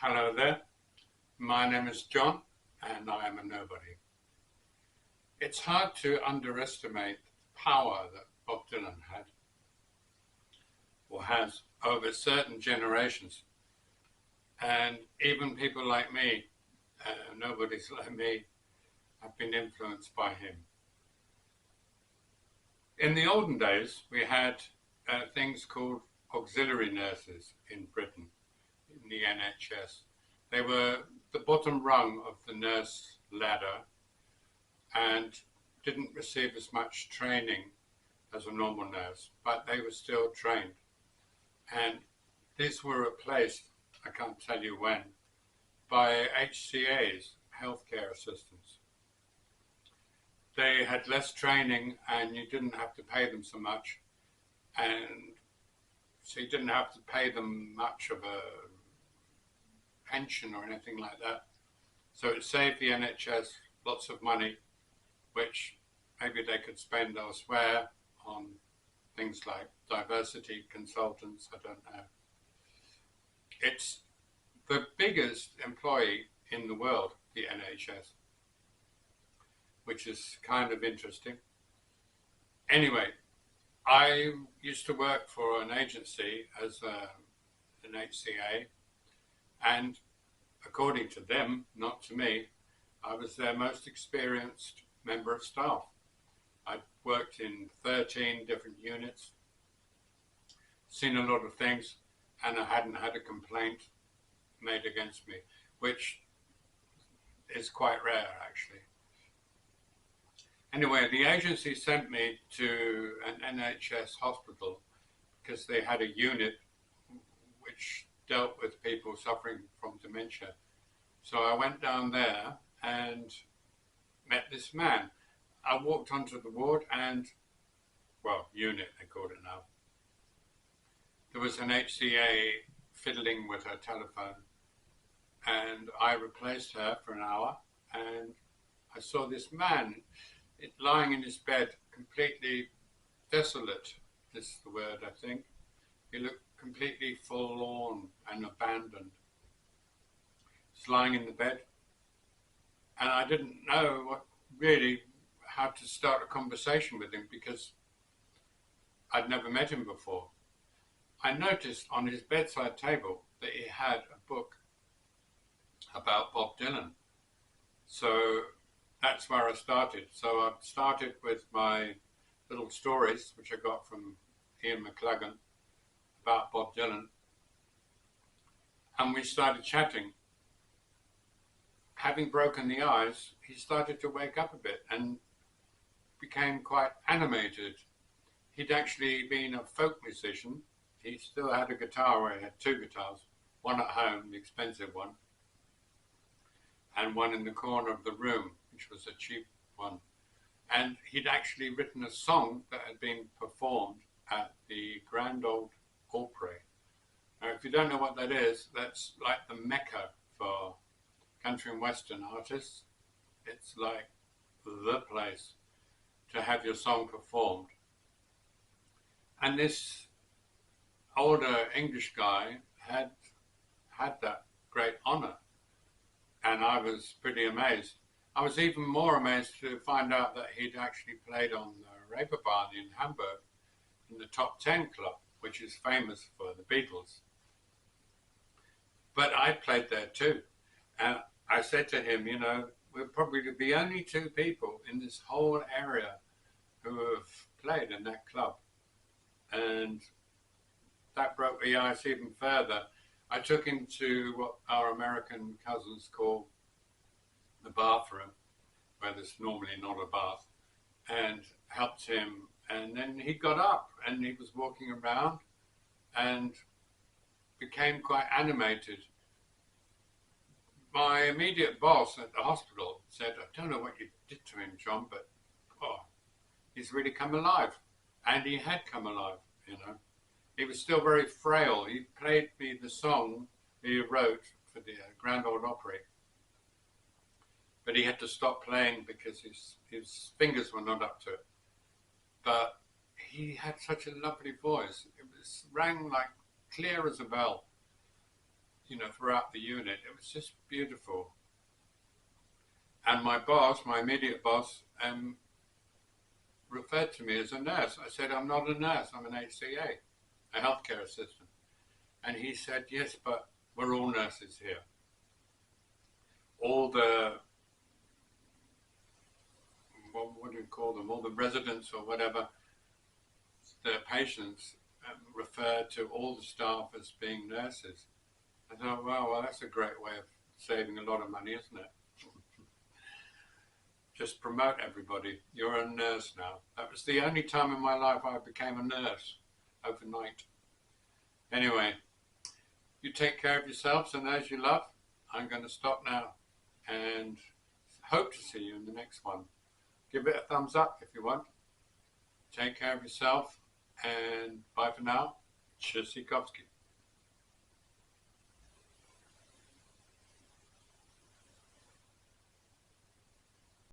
Hello there, my name is John and I am a nobody. It's hard to underestimate the power that Bob Dylan had or has over certain generations, and even people like me, nobodies like me, have been influenced by him. In the olden days we had things called auxiliary nurses in Britain, in the NHS. They were the bottom rung of the nurse ladder and didn't receive as much training as a normal nurse, but they were still trained. And these were replaced, I can't tell you when, by HCAs, healthcare assistants. They had less training and you didn't have to pay them so much, and so you didn't have to pay them much of a pension or anything like that. So it saved the NHS lots of money, which maybe they could spend elsewhere on things like diversity consultants, I don't know. It's the biggest employee in the world, the NHS, which is kind of interesting. Anyway, I used to work for an agency as an HCA, and according to them, not to me, I was their most experienced member of staff. I'd worked in 13 different units, seen a lot of things, and I hadn't had a complaint made against me, which is quite rare actually. Anyway, the agency sent me to an NHS hospital because they had a unit which dealt with people suffering from dementia. So I went down there and met this man. I walked onto the ward and, well, unit they call it now. There was an HCA fiddling with her telephone, and I replaced her for an hour, and I saw this man lying in his bed, completely desolate is the word, I think. He looked completely forlorn and abandoned. He's lying in the bed, and I didn't know how to start a conversation with him because I'd never met him before. I noticed on his bedside table that he had a book about Bob Dylan. So that's where I started. So I started with my little stories, which I got from Ian McLagan, about Bob Dylan. And we started chatting. Having broken the ice, he started to wake up a bit and became quite animated. He'd actually been a folk musician. He still had a guitar, or he had two guitars, one at home, the expensive one, and one in the corner of the room, which was a cheap one. And he'd actually written a song that had been performed at the Grand Ole Opry. Now, if you don't know what that is, that's like the Mecca for country and western artists. It's like the place to have your song performed. And this older English guy had that great honor, and I was pretty amazed. I was even more amazed to find out that he'd actually played on the Reeperbahn in Hamburg in the Top 10 Club, which is famous for the Beatles. But I played there too. And I said to him, you know, we're probably the only two people in this whole area who have played in that club. And that broke the ice even further. I took him to what our American cousins call the bathroom, where there's normally not a bath, and helped him. And then he got up and he was walking around and became quite animated. My immediate boss at the hospital said, I don't know what you did to him, John, but he's really come alive. And he had come alive, you know. He was still very frail. He played me the song he wrote for the Grand Ole Opry, but he had to stop playing because his fingers were not up to it. But he had such a lovely voice. It rang like clear as a bell. you know, throughout the unit. It was just beautiful. And my boss, my immediate boss, referred to me as a nurse. I said, I'm not a nurse, I'm an HCA, a healthcare assistant. And he said, yes, but we're all nurses here. All the, what do you call them, all the residents or whatever, the patients refer to all the staff as being nurses. I thought, well, that's a great way of saving a lot of money, isn't it? Just promote everybody. You're a nurse now. That was the only time in my life I became a nurse overnight. Anyway, you take care of yourselves and those you love. I'm going to stop now and hope to see you in the next one. Give it a thumbs up if you want. Take care of yourself and bye for now. Tschüssikowski.